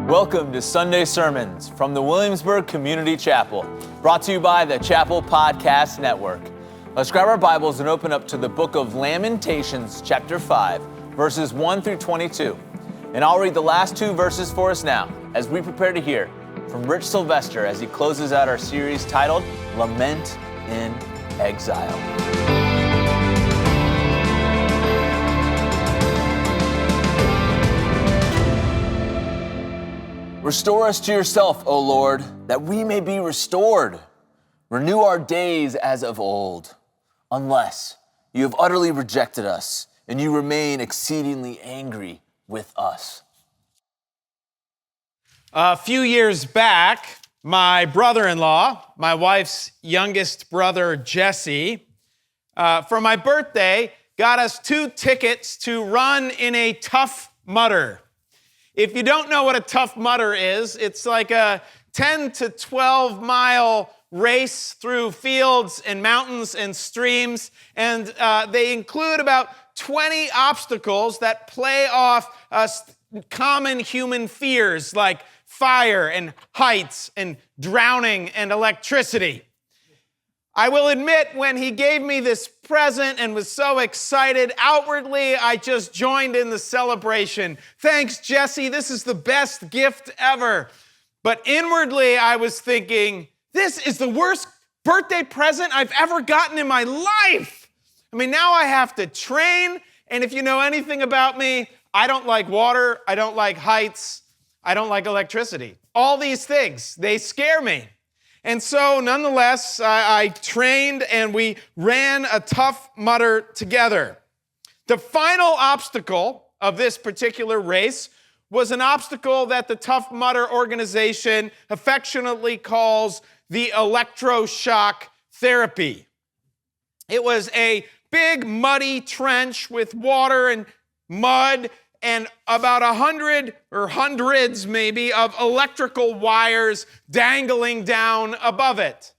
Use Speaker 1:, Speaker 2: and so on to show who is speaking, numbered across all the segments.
Speaker 1: Welcome to Sunday Sermons from the Williamsburg Community Chapel, brought to you by the Chapel Podcast Network. Let's grab our Bibles and open up to the book of Lamentations, chapter 5, verses 1 through 22. And I'll read the last two verses for us now as we prepare to hear from Sylvester as he closes out our series titled Lament In Exile. Restore us to yourself, O Lord, that we may be restored. Renew our days as of old, unless you have utterly rejected us and you remain exceedingly angry with us.
Speaker 2: A few years back, my brother-in-law, my wife's youngest brother, Jesse, for my birthday, got us 2 tickets to run in a Tough Mudder. If you don't know what a Tough Mudder is, it's like a 10 to 12 mile race through fields and mountains and streams, and they include about 20 obstacles that play off common human fears like fire and heights and drowning and electricity. I will admit, when he gave me this present and was so excited, outwardly, I just joined in the celebration. Thanks, Jesse, this is the best gift ever. But inwardly, I was thinking, this is the worst birthday present I've ever gotten in my life. I mean, now I have to train, and if you know anything about me, I don't like water, I don't like heights, I don't like electricity. All these things, they scare me. And so, nonetheless, I trained and we ran a Tough Mudder together. The final obstacle of this particular race was an obstacle that the Tough Mudder organization affectionately calls the electroshock therapy. It was a big muddy trench with water and mud and about 100 or hundreds maybe of electrical wires dangling down above it.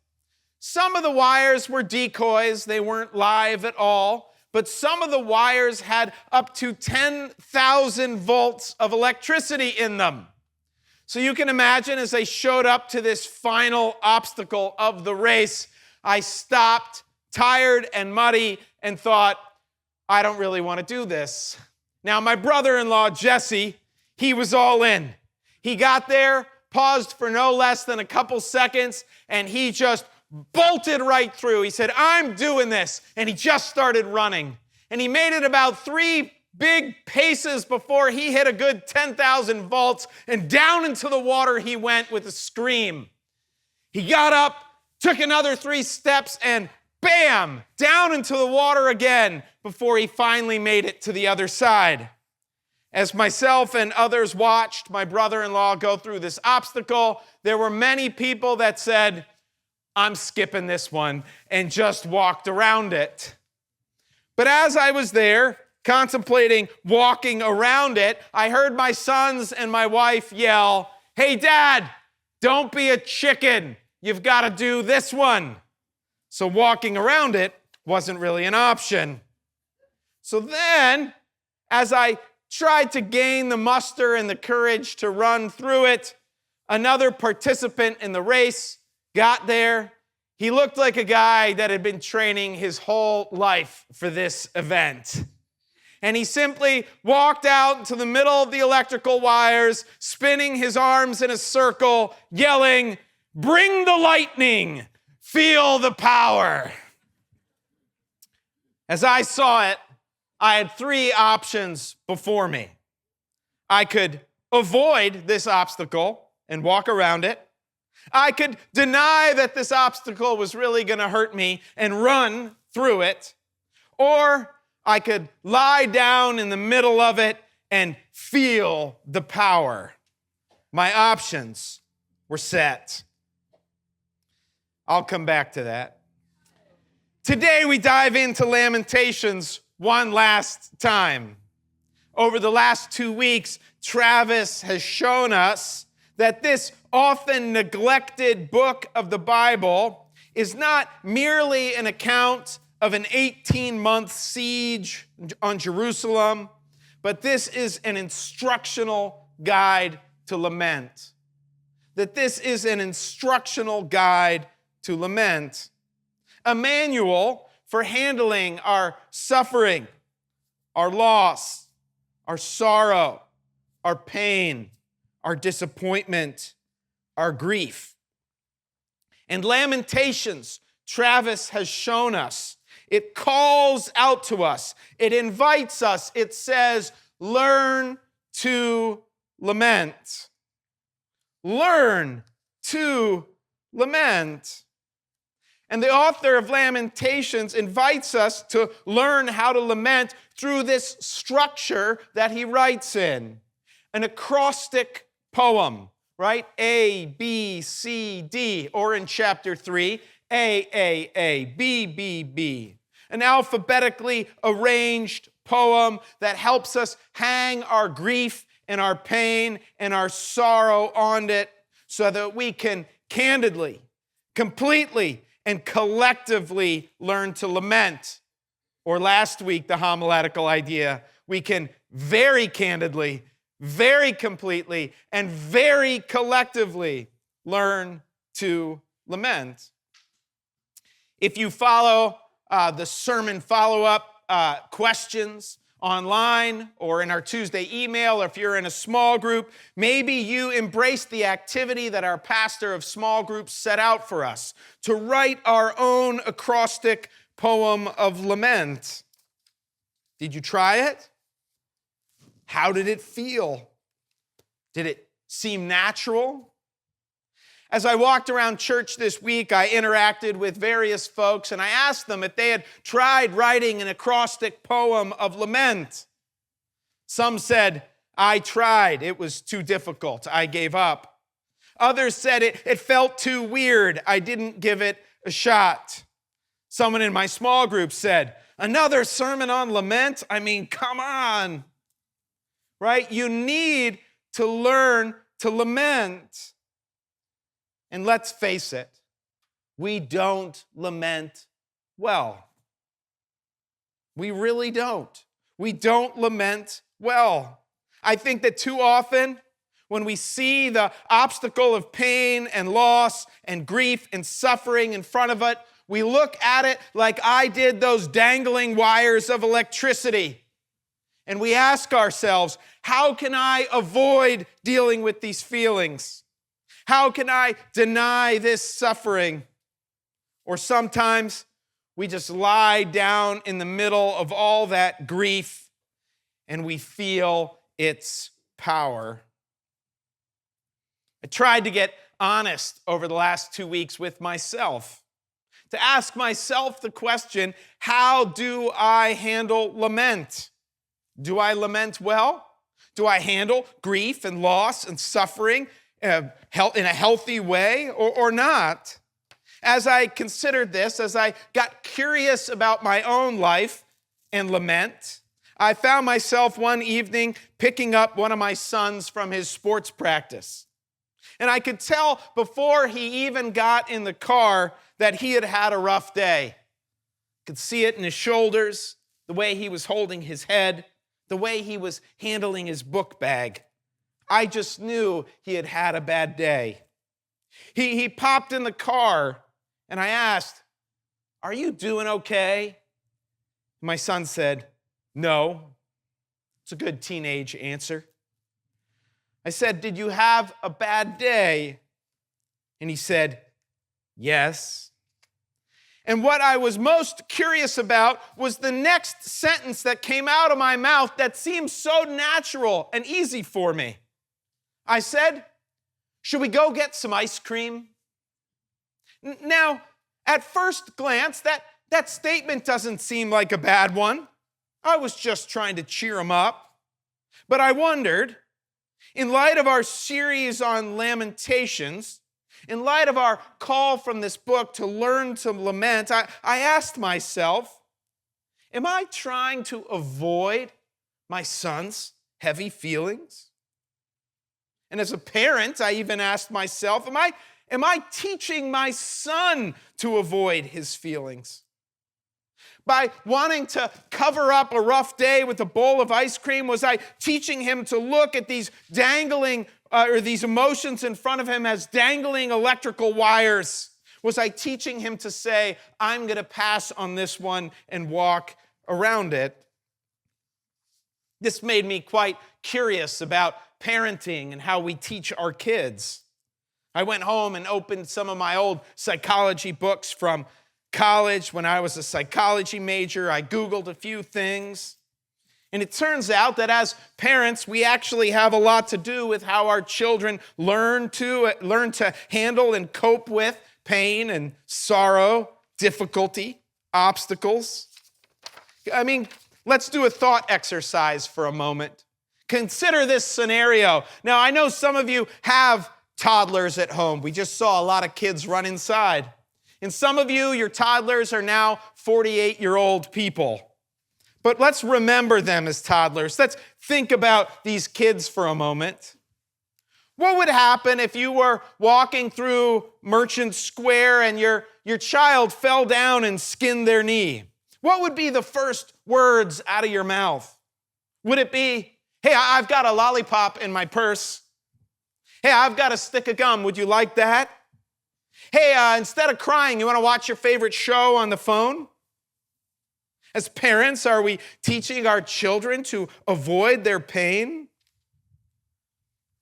Speaker 2: Some of the wires were decoys, they weren't live at all, but some of the wires had up to 10,000 volts of electricity in them. So you can imagine as I showed up to this final obstacle of the race, I stopped, tired and muddy, and thought, I don't really want to do this. Now, my brother-in-law, Jesse, he was all in. He got there, paused for no less than a couple seconds, and he just bolted right through. He said, I'm doing this. And he just started running. And he made it about 3 big paces before he hit a good 10,000 volts, and down into the water he went with a scream. He got up, took another 3 steps, and bam, down into the water again before he finally made it to the other side. As myself and others watched my brother-in-law go through this obstacle, there were many people that said, I'm skipping this one, and just walked around it. But as I was there, contemplating walking around it, I heard my sons and my wife yell, hey, Dad, don't be a chicken. You've got to do this one. So walking around it wasn't really an option. So then, as I tried to gain the muster and the courage to run through it, another participant in the race got there. He looked like a guy that had been training his whole life for this event. And he simply walked out into the middle of the electrical wires, spinning his arms in a circle, yelling, bring the lightning! Feel the power. As I saw it, I had 3 options before me. I could avoid this obstacle and walk around it. I could deny that this obstacle was really going to hurt me and run through it. Or I could lie down in the middle of it and feel the power. My options were set. I'll come back to that. Today we dive into Lamentations one last time. Over the last 2 weeks, Travis has shown us that this often neglected book of the Bible is not merely an account of an 18-month siege on Jerusalem, but this is an instructional guide to lament, that this is an instructional guide to lament, a manual for handling our suffering, our loss, our sorrow, our pain, our disappointment, our grief. And Lamentations, Travis has shown us, it calls out to us, it invites us, it says, learn to lament. Learn to lament. And the author of Lamentations invites us to learn how to lament through this structure that he writes in. An acrostic poem, right? A, B, C, D, or in chapter 3, A, B, B, B. An alphabetically arranged poem that helps us hang our grief and our pain and our sorrow on it so that we can candidly, completely, and collectively learn to lament. Or last week, the homiletical idea, we can very candidly, very completely, and very collectively learn to lament. If you follow the sermon follow-up questions online or in our Tuesday email, or if you're in a small group, maybe you embrace the activity that our pastor of small groups set out for us, to write our own acrostic poem of lament. Did you try it? How did it feel? Did it seem natural? As I walked around church this week, I interacted with various folks, and I asked them if they had tried writing an acrostic poem of lament. Some said, I tried. It was too difficult. I gave up. Others said it felt too weird. I didn't give it a shot. Someone in my small group said, another sermon on lament? I mean, come on. Right? You need to learn to lament. And let's face it, we don't lament well. We really don't. We don't lament well. I think that too often, when we see the obstacle of pain and loss and grief and suffering in front of it, we look at it like I did those dangling wires of electricity. And we ask ourselves, how can I avoid dealing with these feelings? How can I deny this suffering? Or sometimes we just lie down in the middle of all that grief and we feel its power. I tried to get honest over the last 2 weeks with myself, to ask myself the question, how do I handle lament? Do I lament well? Do I handle grief and loss and suffering in a healthy way or not? As I considered this, as I got curious about my own life and lament, I found myself one evening picking up one of my sons from his sports practice. And I could tell before he even got in the car that he had had a rough day. I could see it in his shoulders, the way he was holding his head, the way he was handling his book bag. I just knew he had had a bad day. He popped in the car, and I asked, "Are you doing okay?" My son said, "No." It's a good teenage answer. I said, "Did you have a bad day?" And he said, "Yes." And what I was most curious about was the next sentence that came out of my mouth that seemed so natural and easy for me. I said, "Should we go get some ice cream?" Now, at first glance, that statement doesn't seem like a bad one. I was just trying to cheer him up. But I wondered, in light of our series on Lamentations, in light of our call from this book to learn to lament, I asked myself, am I trying to avoid my son's heavy feelings? And as a parent, I even asked myself, am I teaching my son to avoid his feelings? By wanting to cover up a rough day with a bowl of ice cream, was I teaching him to look at these dangling or these emotions in front of him as dangling electrical wires? Was I teaching him to say, I'm going to pass on this one and walk around it? This made me quite curious about parenting and how we teach our kids. I went home and opened some of my old psychology books from college when I was a psychology major. I Googled a few things. And it turns out that as parents, we actually have a lot to do with how our children learn to handle and cope with pain and sorrow, difficulty, obstacles. I mean, let's do a thought exercise for a moment. Consider this scenario. Now, I know some of you have toddlers at home. We just saw a lot of kids run inside. And some of you, your toddlers are now 48-year-old people. But let's remember them as toddlers. Let's think about these kids for a moment. What would happen if you were walking through Merchant Square and your child fell down and skinned their knee? What would be the first words out of your mouth? Would it be, hey, I've got a lollipop in my purse. Hey, I've got a stick of gum. Would you like that? Hey, instead of crying, you want to watch your favorite show on the phone? As parents, are we teaching our children to avoid their pain?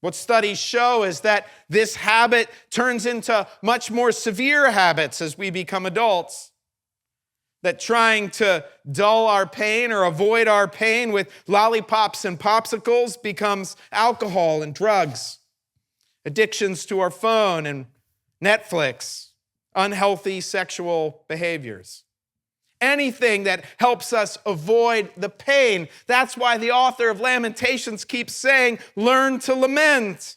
Speaker 2: What studies show is that this habit turns into much more severe habits as we become adults. That trying to dull our pain or avoid our pain with lollipops and popsicles becomes alcohol and drugs, addictions to our phone and Netflix, unhealthy sexual behaviors. Anything that helps us avoid the pain. That's why the author of Lamentations keeps saying, learn to lament.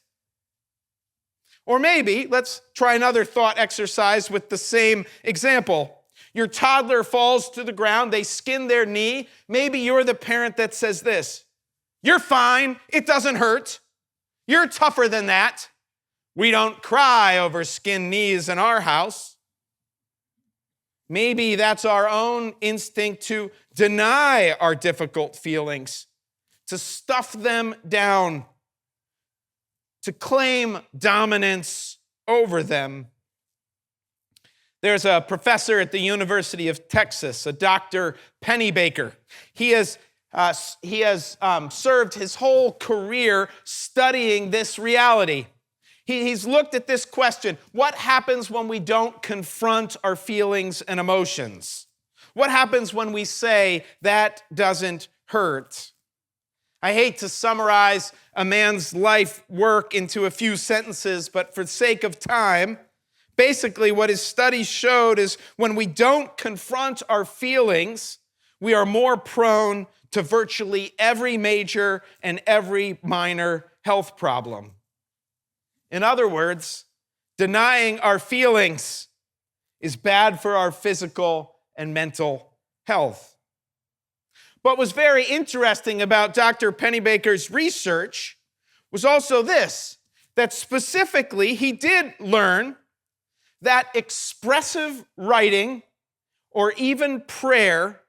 Speaker 2: Or maybe, let's try another thought exercise with the same example. Your toddler falls to the ground, they skin their knee. Maybe you're the parent that says this, you're fine, it doesn't hurt. You're tougher than that. We don't cry over skinned knees in our house. Maybe that's our own instinct to deny our difficult feelings, to stuff them down, to claim dominance over them. There's a professor at the University of Texas, a Dr. Pennybaker. He has served his whole career studying this reality. He's looked at this question, what happens when we don't confront our feelings and emotions? What happens when we say, that doesn't hurt? I hate to summarize a man's life work into a few sentences, but for the sake of time, basically what his studies showed is when we don't confront our feelings, we are more prone to virtually every major and every minor health problem. In other words, denying our feelings is bad for our physical and mental health. What was very interesting about Dr. Pennybaker's research was also this, that specifically he did learn that expressive writing or even prayer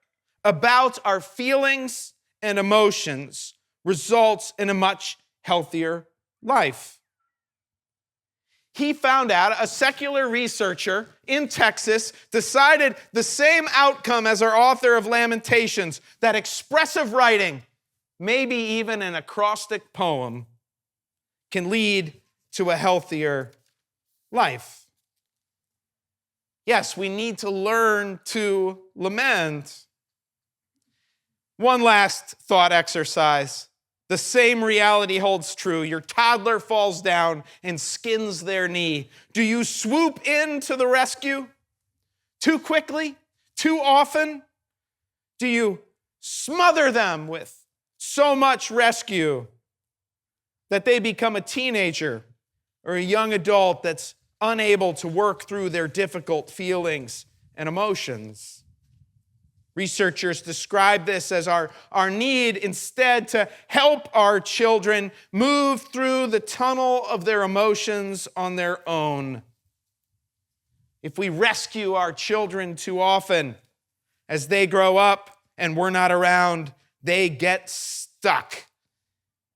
Speaker 2: about our feelings and emotions results in a much healthier life. He found out, a secular researcher in Texas decided the same outcome as our author of Lamentations, that expressive writing, maybe even an acrostic poem, can lead to a healthier life. Yes, we need to learn to lament. One last thought exercise. The same reality holds true. Your toddler falls down and skins their knee. Do you swoop in to the rescue too quickly, too often? Do you smother them with so much rescue that they become a teenager or a young adult that's unable to work through their difficult feelings and emotions? Researchers describe this as our need instead to help our children move through the tunnel of their emotions on their own. If we rescue our children too often, as they grow up and we're not around, they get stuck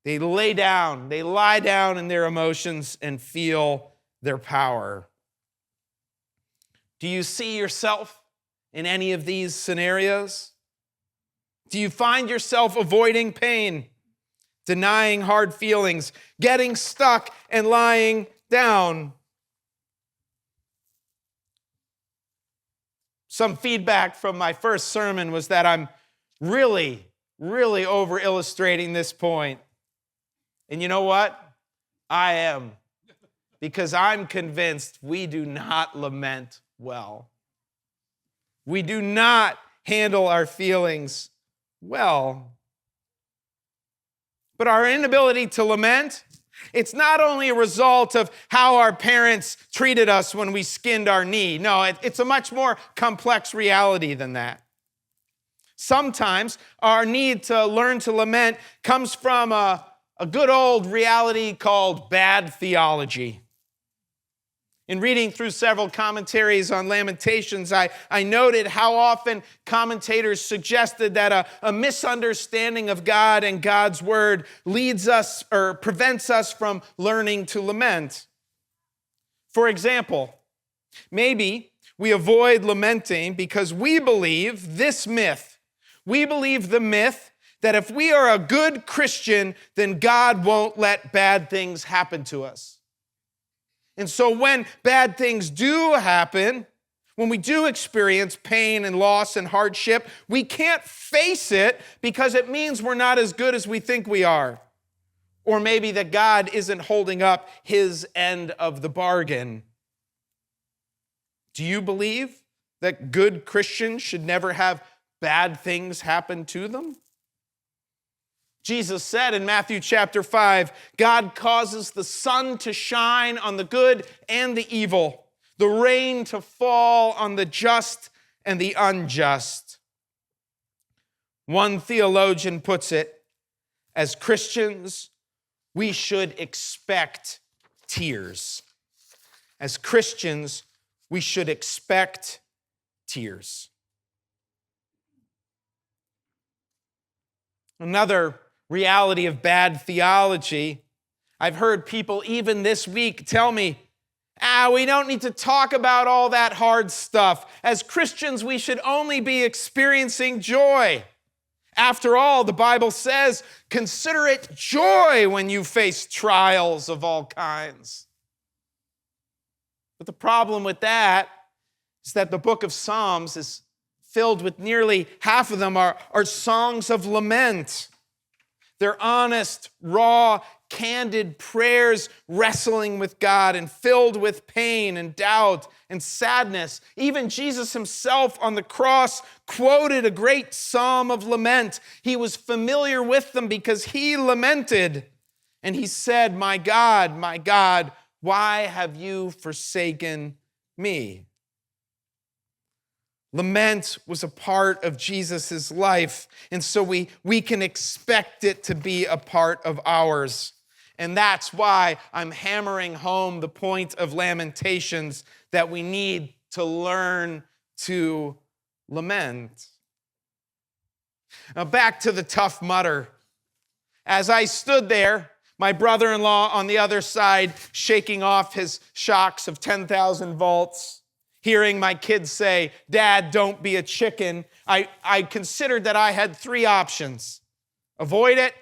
Speaker 2: They lie down in their emotions and feel their power. Do you see yourself in any of these scenarios? Do you find yourself avoiding pain, denying hard feelings, getting stuck and lying down? Some feedback from my first sermon was that I'm really over illustrating this point. And you know what? I am. Because I'm convinced we do not lament well. We do not handle our feelings well. But our inability to lament, it's not only a result of how our parents treated us when we skinned our knee. No, it's a much more complex reality than that. Sometimes our need to learn to lament comes from a good old reality called bad theology. In reading through several commentaries on Lamentations, I noted how often commentators suggested that a misunderstanding of God and God's word leads us or prevents us from learning to lament. For example, maybe we avoid lamenting because we believe this myth. We believe the myth that if we are a good Christian, then God won't let bad things happen to us. And so when bad things do happen, when we do experience pain and loss and hardship, we can't face it because it means we're not as good as we think we are. Or maybe that God isn't holding up his end of the bargain. Do you believe that good Christians should never have bad things happen to them? Jesus said in Matthew chapter 5, God causes the sun to shine on the good and the evil, the rain to fall on the just and the unjust. One theologian puts it, as Christians, we should expect tears. As Christians, we should expect tears. Another reality of bad theology, I've heard people even this week tell me, we don't need to talk about all that hard stuff. As Christians, we should only be experiencing joy. After all, the Bible says, consider it joy when you face trials of all kinds. But the problem with that is that the book of Psalms is filled with nearly half of them are songs of lament. They're honest, raw, candid prayers wrestling with God and filled with pain and doubt and sadness. Even Jesus himself on the cross quoted a great psalm of lament. He was familiar with them because he lamented. And he said, my God, why have you forsaken me? Lament was a part of Jesus' life, and so we can expect it to be a part of ours. And that's why I'm hammering home the point of Lamentations, that we need to learn to lament. Now back to the Tough Mudder. As I stood there, my brother-in-law on the other side shaking off his shocks of 10,000 volts, hearing my kids say, Dad, don't be a chicken, I considered that I had three options: avoid it,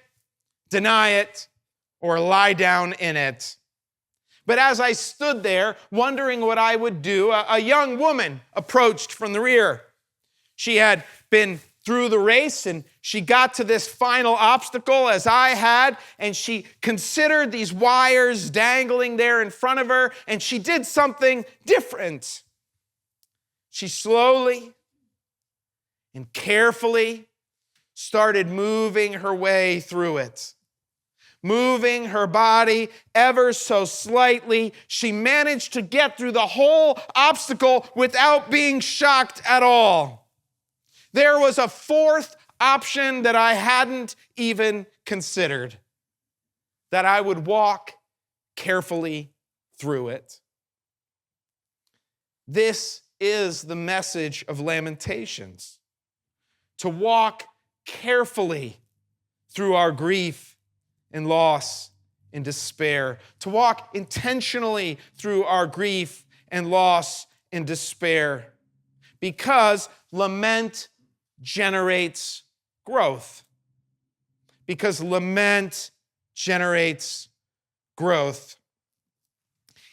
Speaker 2: deny it, or lie down in it. But as I stood there wondering what I would do, a young woman approached from the rear. She had been through the race and she got to this final obstacle as I had, and she considered these wires dangling there in front of her, and she did something different. She slowly and carefully started moving her way through it. Moving her body ever so slightly, she managed to get through the whole obstacle without being shocked at all. There was a fourth option that I hadn't even considered, that I would walk carefully through it. This is the message of Lamentations: to walk carefully through our grief and loss and despair, to walk intentionally through our grief and loss and despair, because lament generates growth. Because lament generates growth.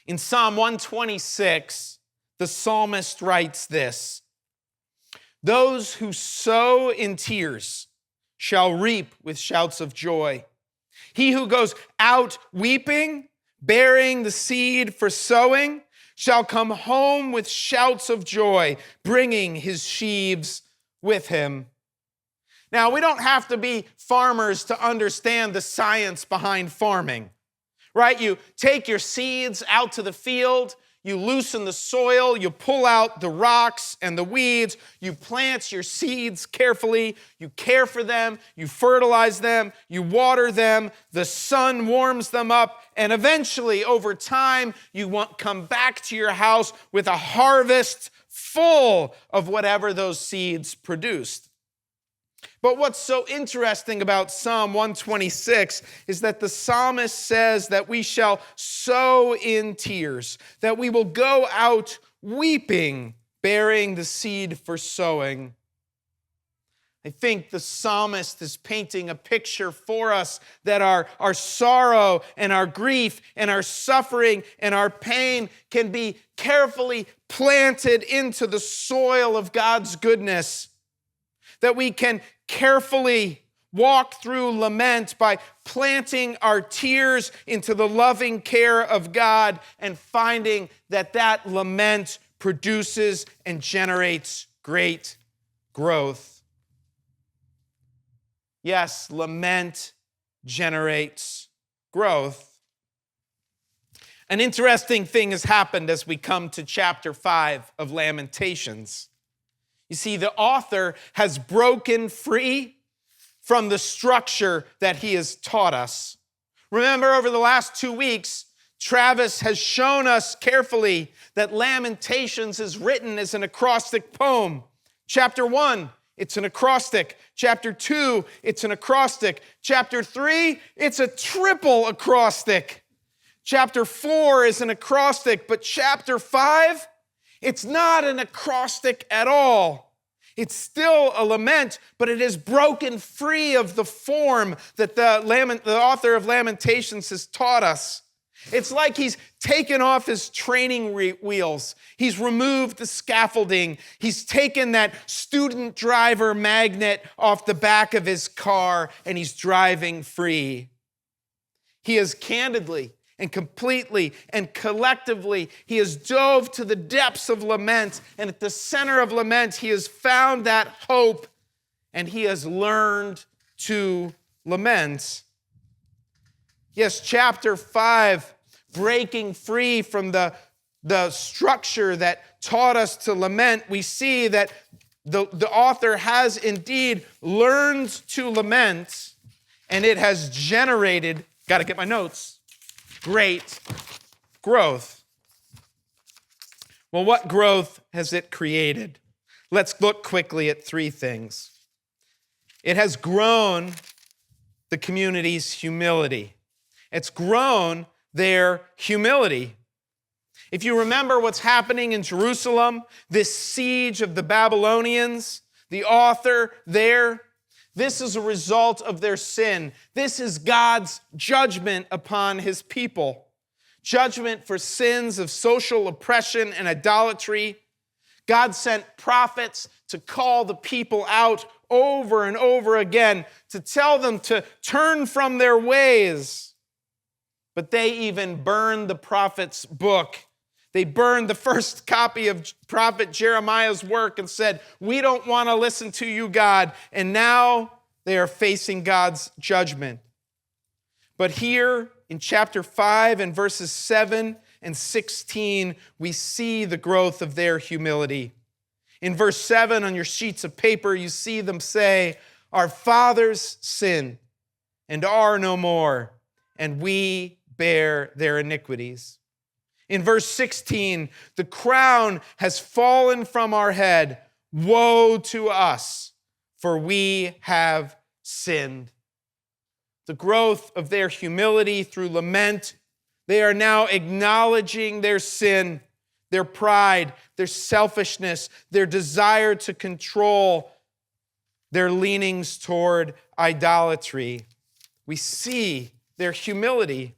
Speaker 2: In Psalm 126, the psalmist writes this: "Those who sow in tears shall reap with shouts of joy. He who goes out weeping, bearing the seed for sowing, shall come home with shouts of joy, bringing his sheaves with him." Now, we don't have to be farmers to understand the science behind farming, right? You take your seeds out to the field, you loosen the soil, you pull out the rocks and the weeds, you plant your seeds carefully, you care for them, you fertilize them, you water them, the sun warms them up, and eventually, over time, you come back to your house with a harvest full of whatever those seeds produced. But what's so interesting about Psalm 126 is that the psalmist says that we shall sow in tears, that we will go out weeping, bearing the seed for sowing. I think the psalmist is painting a picture for us that our sorrow and our grief and our suffering and our pain can be carefully planted into the soil of God's goodness, that we can carefully walk through lament by planting our tears into the loving care of God and finding that that lament produces and generates great growth. Yes, lament generates growth. An interesting thing has happened as we come to chapter 5 of Lamentations. You see, the author has broken free from the structure that he has taught us. Remember, over the last 2 weeks, Travis has shown us carefully that Lamentations is written as an acrostic poem. Chapter 1, it's an acrostic. Chapter 2, it's an acrostic. Chapter 3, it's a triple acrostic. Chapter 4 is an acrostic, but chapter 5, it's not an acrostic at all. It's still a lament, but it is broken free of the form that the author of Lamentations has taught us. It's like he's taken off his training wheels. He's removed the scaffolding. He's taken that student driver magnet off the back of his car, and he's driving free. He has candidly and completely and collectively, he has dove to the depths of lament, and at the center of lament, he has found that hope, and he has learned to lament. Yes, chapter 5, breaking free from the structure that taught us to lament, we see that the author has indeed learned to lament, and it has generated, got to get my notes, great growth. Well, what growth has it created? Let's look quickly at 3 things. It has grown the community's humility. It's grown their humility. If you remember what's happening in Jerusalem, this siege of the Babylonians, the author there, this is a result of their sin. This is God's judgment upon his people. Judgment for sins of social oppression and idolatry. God sent prophets to call the people out over and over again, to tell them to turn from their ways. But they even burned the prophet's book. They burned the first copy of prophet Jeremiah's work and said, "We don't want to listen to you, God." And now they are facing God's judgment. But here in chapter 5 and verses 7 and 16, we see the growth of their humility. In verse 7 on your sheets of paper, you see them say, "Our fathers sinned and are no more, and we bear their iniquities." In verse 16, "The crown has fallen from our head. Woe to us, for we have sinned." the growth of their humility through lament. They are now acknowledging their sin, their pride, their selfishness, their desire to control, their leanings toward idolatry. We see their humility.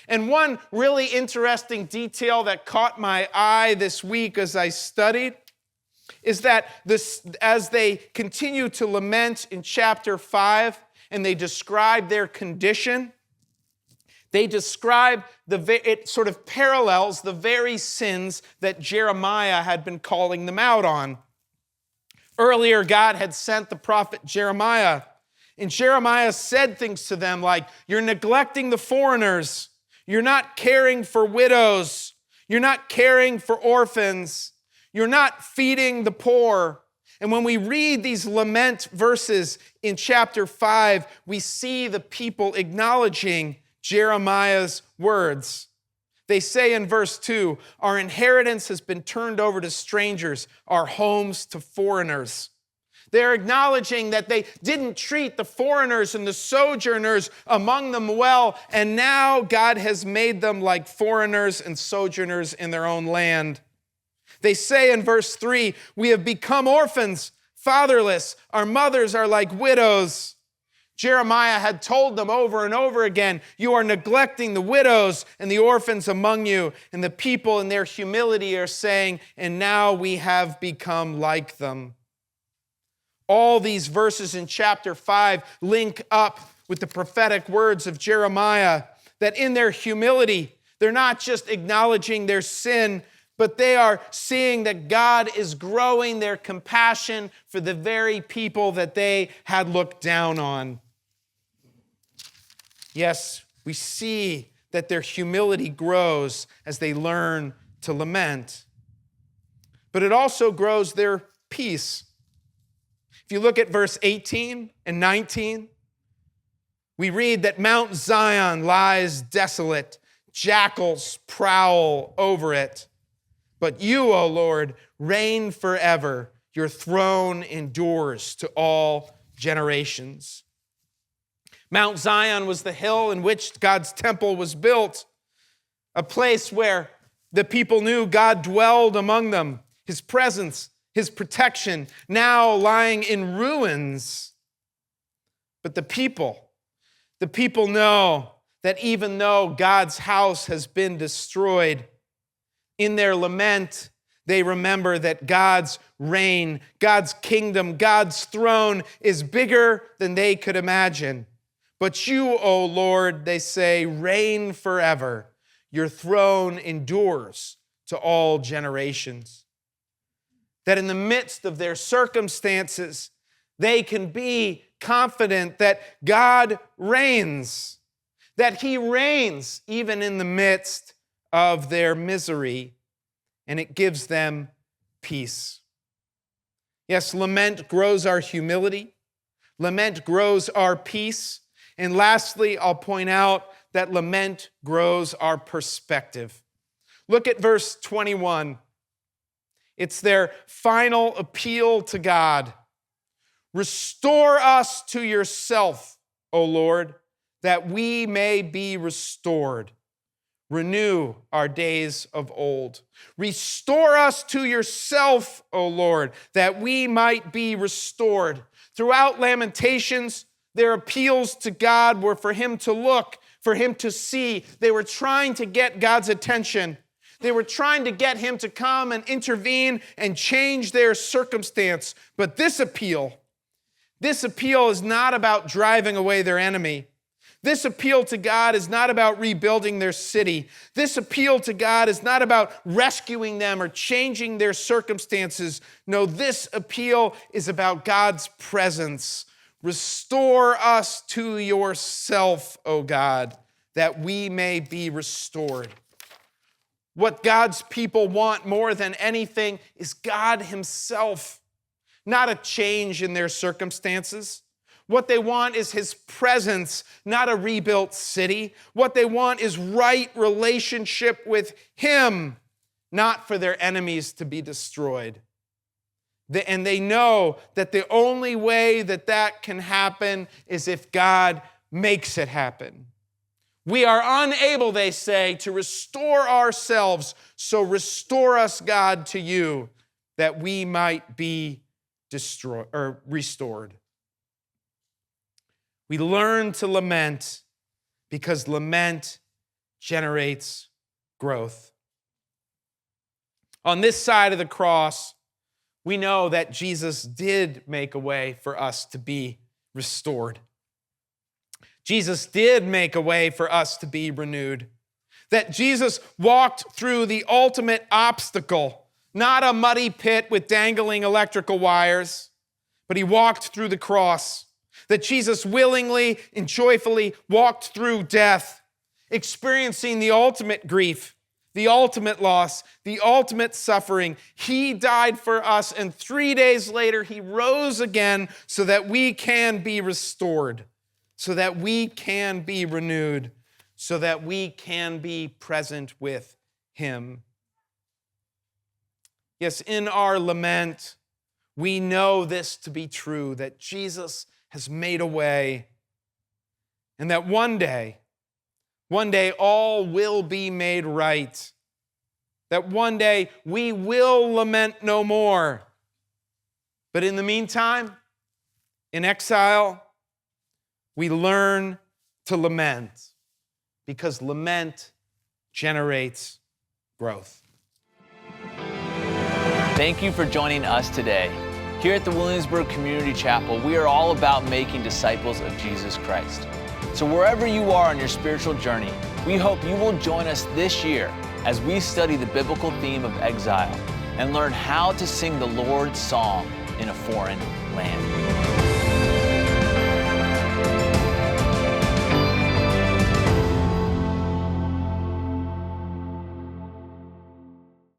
Speaker 2: And one really interesting detail that caught my eye this week as I studied is that as they continue to lament in chapter 5 and they describe their condition, they describe it sort of parallels the very sins that Jeremiah had been calling them out on. Earlier, God had sent the prophet Jeremiah, and Jeremiah said things to them like, "You're neglecting the foreigners. You're not caring for widows. You're not caring for orphans. You're not feeding the poor." And when we read these lament verses in chapter 5, we see the people acknowledging Jeremiah's words. They say in verse 2, "Our inheritance has been turned over to strangers, our homes to foreigners." They're acknowledging that they didn't treat the foreigners and the sojourners among them well, and now God has made them like foreigners and sojourners in their own land. They say in verse 3, "We have become orphans, fatherless. Our mothers are like widows." Jeremiah had told them over and over again, "You are neglecting the widows and the orphans among you." And the people in their humility are saying, "And now we have become like them." All these verses in chapter 5 link up with the prophetic words of Jeremiah, that in their humility, they're not just acknowledging their sin, but they are seeing that God is growing their compassion for the very people that they had looked down on. Yes, we see that their humility grows as they learn to lament. But it also grows their peace. If you look at verse 18 and 19, we read that Mount Zion lies desolate, jackals prowl over it. But you, O Lord, reign forever. Your throne endures to all generations. Mount Zion was the hill in which God's temple was built, a place where the people knew God dwelled among them, his presence, his protection, now lying in ruins. But the people know that even though God's house has been destroyed, in their lament, they remember that God's reign, God's kingdom, God's throne is bigger than they could imagine. But you, O Lord, they say, reign forever. Your throne endures to all generations. That in the midst of their circumstances, they can be confident that God reigns, that he reigns even in the midst of their misery, and it gives them peace. Yes, lament grows our humility. Lament grows our peace. And lastly, I'll point out that lament grows our perspective. Look at verse 21. It's their final appeal to God. Restore us to yourself, O Lord, that we may be restored. Renew our days of old. Restore us to yourself, O Lord, that we might be restored. Throughout Lamentations, their appeals to God were for him to look, for him to see. They were trying to get God's attention. They were trying to get him to come and intervene and change their circumstance. But this appeal is not about driving away their enemy. This appeal to God is not about rebuilding their city. This appeal to God is not about rescuing them or changing their circumstances. No, this appeal is about God's presence. Restore us to yourself, O God, that we may be restored. What God's people want more than anything is God himself, not a change in their circumstances. What they want is his presence, not a rebuilt city. What they want is right relationship with him, not for their enemies to be destroyed. And they know that the only way that can happen is if God makes it happen. We are unable, they say, to restore ourselves, so restore us, God, to you, that we might be restored. We learn to lament because lament generates growth. On this side of the cross, we know that Jesus did make a way for us to be restored. Jesus did make a way for us to be renewed. That Jesus walked through the ultimate obstacle, not a muddy pit with dangling electrical wires, but he walked through the cross. That Jesus willingly and joyfully walked through death, experiencing the ultimate grief, the ultimate loss, the ultimate suffering. He died for us, and 3 days later, he rose again so that we can be restored, so that we can be renewed, so that we can be present with him. Yes, in our lament, we know this to be true, that Jesus has made a way, and that one day all will be made right. That one day we will lament no more. But in the meantime, in exile, we learn to lament because lament generates growth.
Speaker 1: Thank you for joining us today. Here at the Williamsburg Community Chapel, we are all about making disciples of Jesus Christ. So wherever you are on your spiritual journey, we hope you will join us this year as we study the biblical theme of exile and learn how to sing the Lord's song in a foreign land.